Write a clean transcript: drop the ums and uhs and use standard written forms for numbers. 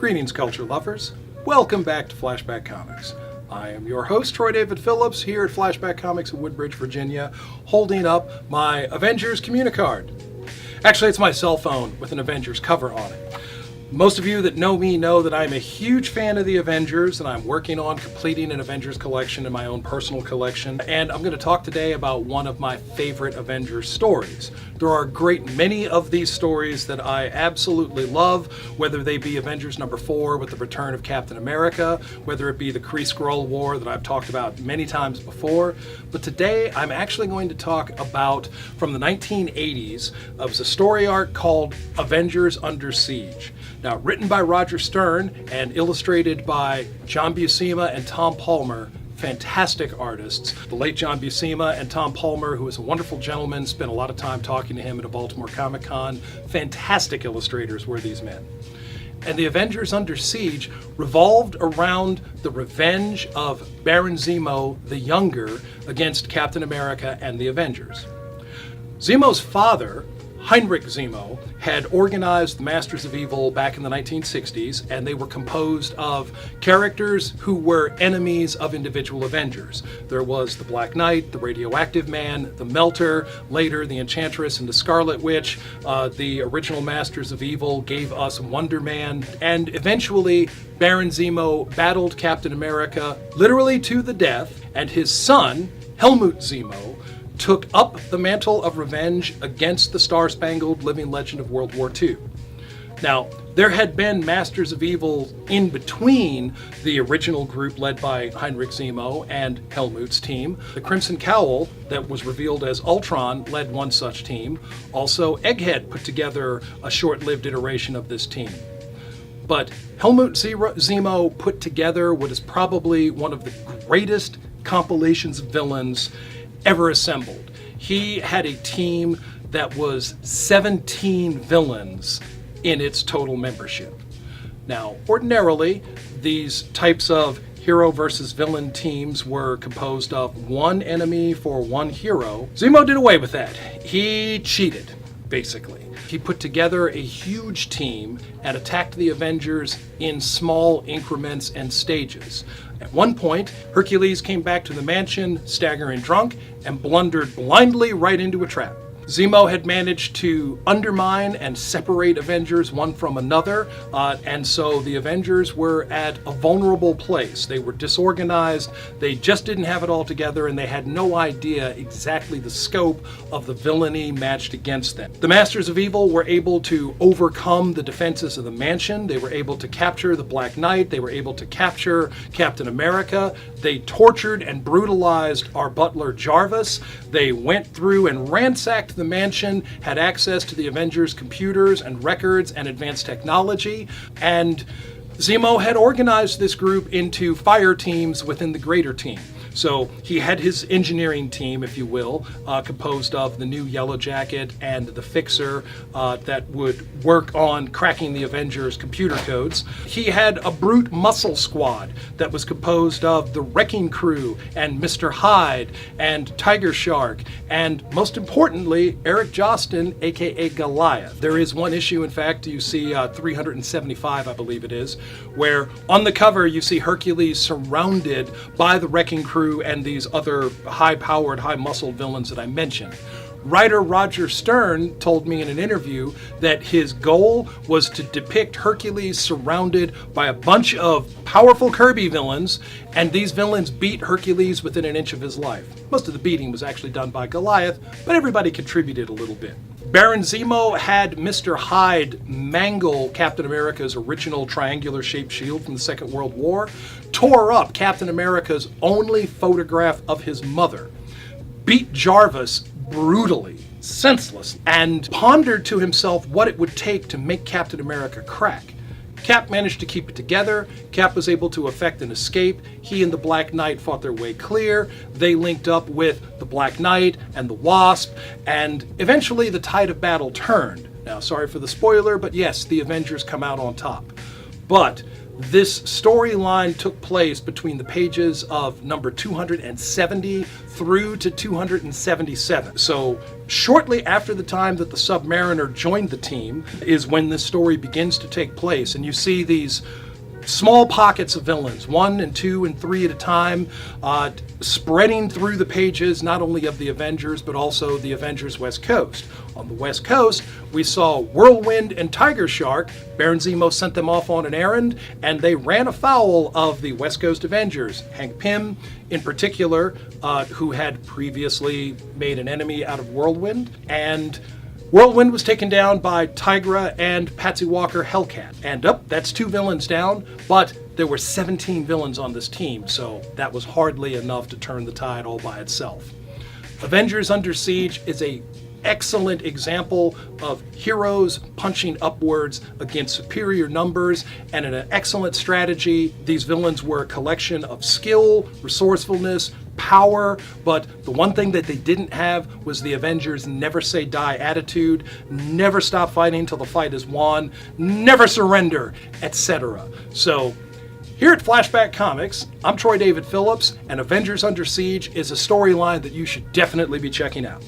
Greetings, culture lovers. Welcome back to Flashback Comics. I am your host, Troy David Phillips, here at Flashback Comics in Woodbridge, Virginia, holding up my Avengers Communicard. Actually, it's my cell phone with an Avengers cover on it. Most of you that know me know that I'm a huge fan of the Avengers, and I'm working on completing an Avengers collection in my own personal collection. And I'm going to talk today about one of my favorite Avengers stories. There are a great many of these stories that I absolutely love, whether they be Avengers number 4 with the return of Captain America, whether it be the Kree-Skrull War that I've talked about many times before. But today I'm actually going to talk about, from the 1980s, it was a story arc called Avengers Under Siege. Now, written by Roger Stern and illustrated by John Buscema and Tom Palmer, fantastic artists. The late John Buscema and Tom Palmer, who is a wonderful gentleman, spent a lot of time talking to him at a Baltimore Comic Con. Fantastic illustrators were these men. And the Avengers Under Siege revolved around the revenge of Baron Zemo the Younger against Captain America and the Avengers. Zemo's father, Heinrich Zemo, had organized the Masters of Evil back in the 1960s, and they were composed of characters who were enemies of individual Avengers. There was the Black Knight, the Radioactive Man, the Melter, later the Enchantress and the Scarlet Witch. The original Masters of Evil gave us Wonder Man, and eventually Baron Zemo battled Captain America literally to the death, and his son, Helmut Zemo, took up the mantle of revenge against the Star-Spangled Living Legend of World War II. Now, there had been Masters of Evil in between the original group led by Heinrich Zemo and Helmut's team. The Crimson Cowl, that was revealed as Ultron, led one such team. Also, Egghead put together a short-lived iteration of this team. But Helmut Zemo put together what is probably one of the greatest compilations of villains ever assembled. He had a team that was 17 villains in its total membership. Now, ordinarily, these types of hero versus villain teams were composed of one enemy for one hero. Zemo did away with that. He cheated, basically. He put together a huge team and attacked the Avengers in small increments and stages. At one point, Hercules came back to the mansion, staggering drunk, and blundered blindly right into a trap. Zemo had managed to undermine and separate Avengers one from another, and so the Avengers were at a vulnerable place. They were disorganized, they just didn't have it all together, and they had no idea exactly the scope of the villainy matched against them. The Masters of Evil were able to overcome the defenses of the mansion. They were able to capture the Black Knight. They were able to capture Captain America. They tortured and brutalized our butler Jarvis. They went through and ransacked the mansion, had access to the Avengers' computers and records and advanced technology, and Zemo had organized this group into fire teams within the greater team. So he had his engineering team, if you will, composed of the new Yellow Jacket and the Fixer that would work on cracking the Avengers' computer codes. He had a brute muscle squad that was composed of the Wrecking Crew and Mr. Hyde and Tiger Shark, and most importantly, Eric Jostin, aka Goliath. There is one issue, in fact, you see 375, I believe it is, where on the cover you see Hercules surrounded by the Wrecking Crew and these other high-powered, high-muscled villains that I mentioned. Writer Roger Stern told me in an interview that his goal was to depict Hercules surrounded by a bunch of powerful Kirby villains, and these villains beat Hercules within an inch of his life. Most of the beating was actually done by Goliath, but everybody contributed a little bit. Baron Zemo had Mr. Hyde mangle Captain America's original triangular-shaped shield from the Second World War, tore up Captain America's only photograph of his mother, beat Jarvis brutally, senseless, and pondered to himself what it would take to make Captain America crack. Cap managed to keep it together. Cap was able to effect an escape. He and the Black Knight fought their way clear. They linked up with the Black Knight and the Wasp, and eventually the tide of battle turned. Now, sorry for the spoiler, but yes, the Avengers come out on top. But This storyline took place between the pages of number 270 through to 277. So shortly after the time that the Submariner joined the team is when this story begins to take place, and you see these small pockets of villains, 1 and 2 and 3 at a time, spreading through the pages, not only of the Avengers, but also the Avengers West Coast. On the West Coast, we saw Whirlwind and Tiger Shark. Baron Zemo sent them off on an errand, and they ran afoul of the West Coast Avengers. Hank Pym, in particular, who had previously made an enemy out of Whirlwind, and Whirlwind was taken down by Tigra and Patsy Walker Hellcat. And that's 2 villains down, but there were 17 villains on this team, so that was hardly enough to turn the tide all by itself. Avengers Under Siege is a excellent example of heroes punching upwards against superior numbers, and an excellent strategy. These villains were a collection of skill, resourcefulness, power, but the one thing that they didn't have was the Avengers' never say die attitude, never stop fighting till the fight is won, never surrender, etc. So here at Flashback Comics, I'm Troy David Phillips, and Avengers Under Siege is a storyline that you should definitely be checking out.